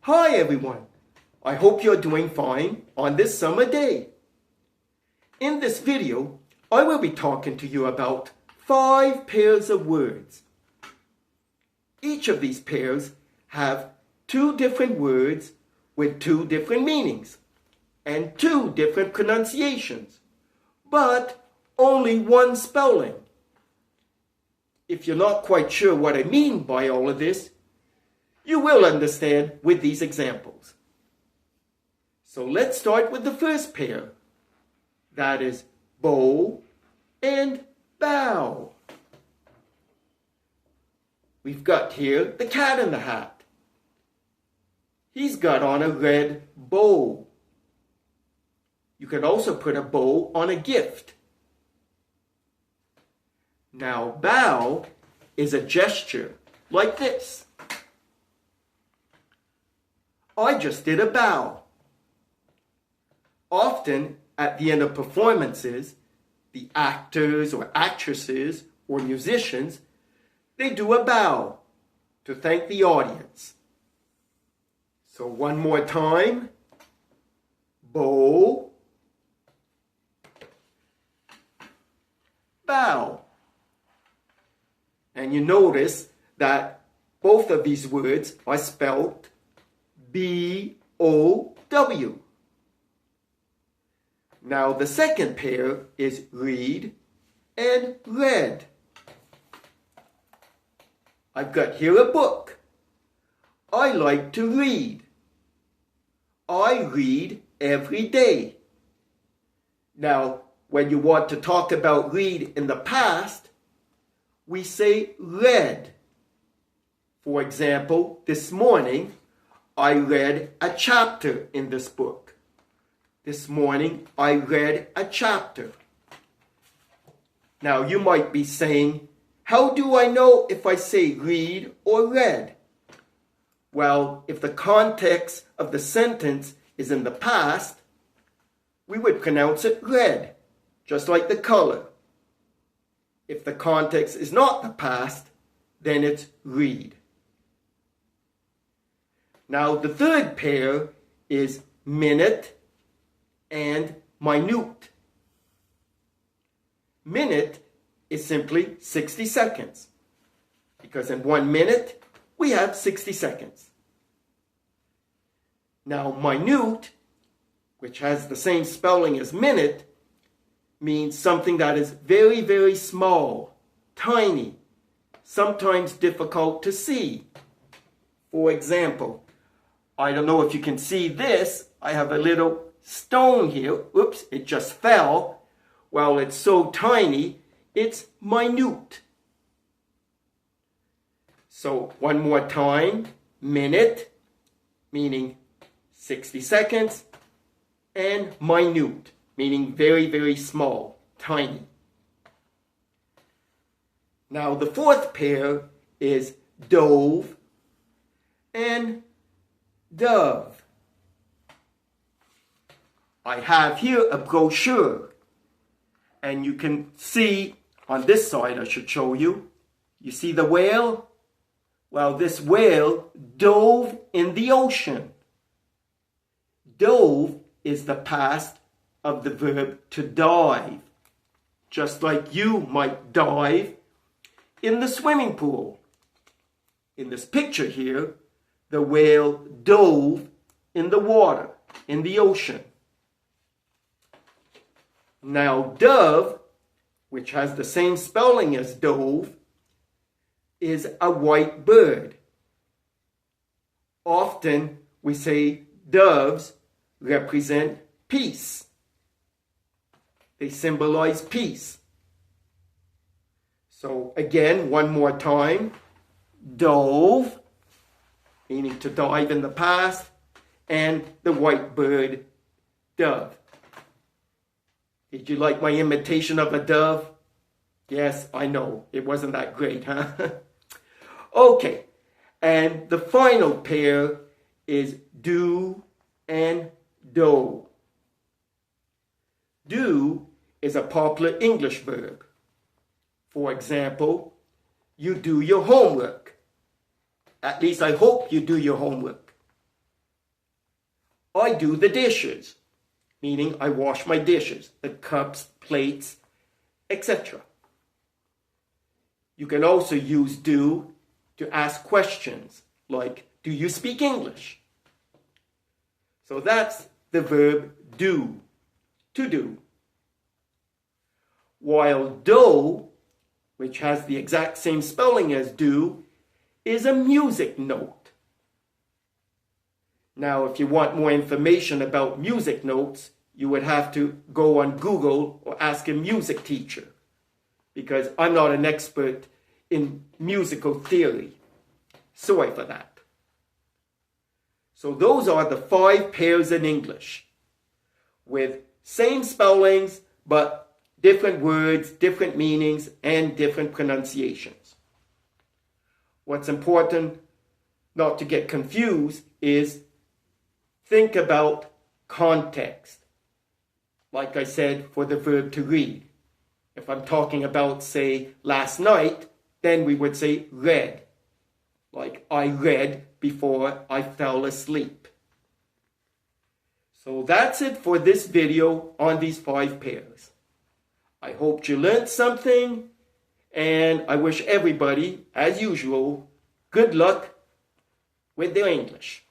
Hi everyone, I hope you're doing fine on this summer day. In this video, I will be talking to you about 5 pairs of words. Each of these pairs have 2 different words with 2 different meanings and 2 different pronunciations, but only one spelling. If you're not quite sure what I mean by all of this, you will understand with these examples. So let's start with the first pair. That is bow and bow. We've got here the cat in the hat. He's got on a red bow. You can also put a bow on a gift. Now bow is a gesture like this. I just did a bow. Often at the end of performances, the actors or actresses or musicians, they do a bow to thank the audience. So one more time. Bow, bow. And you notice that both of these words are spelled B-O-W. Now the second pair is read and read. I've got here a book. I like to read. I read every day. Now, when you want to talk about read in the past, we say read. For example, this morning, I read a chapter in this book. This morning, I read a chapter. Now, you might be saying, how do I know if I say read or read? Well, if the context of the sentence is in the past, we would pronounce it read, just like the color. If the context is not the past, then it's read. Now, the third pair is minute and minute. Minute is simply 60 seconds, because in 1 minute, we have 60 seconds. Now, minute, which has the same spelling as minute, means something that is very, very small, tiny, sometimes difficult to see. For example, I don't know if you can see this. I have a little stone here. Oops, it just fell. Well, it's so tiny, it's minute. So one more time, minute, meaning 60 seconds, and minute, meaning very, very small, tiny. Now the fourth pair is dove and dove. I have here a brochure, and you can see on this side, I should show you. You see the whale? Well, this whale dove in the ocean. Dove is the past of the verb to dive, just like you might dive in the swimming pool. In this picture here, the whale dove in the water, in the ocean. Now, dove, which has the same spelling as dove, is a white bird. Often we say doves represent peace. They symbolize peace. So again, one more time, dove, meaning to dive in the past, and the white bird, dove. Did you like my imitation of a dove? Yes, I know, it wasn't that great, huh? Okay, and the final pair is do and do. Do is a popular English verb. For example, you do your homework. At least I hope you do your homework. I do the dishes, meaning I wash my dishes, the cups, plates, etc. You can also use do to ask questions like, do you speak English? So that's the verb do, to do. While do, which has the exact same spelling as do, is a music note. Now, if you want more information about music notes, you would have to go on Google or ask a music teacher, because I'm not an expert in musical theory. Sorry for that. So those are the 5 pairs in English, with same spellings, but different words, different meanings, and different pronunciations. What's important not to get confused is think about context. Like I said, for the verb to read. If I'm talking about, say, last night, then we would say read. Like I read before I fell asleep. So that's it for this video on these 5 pairs. I hope you learned something, and I wish everybody, as usual, good luck with their English.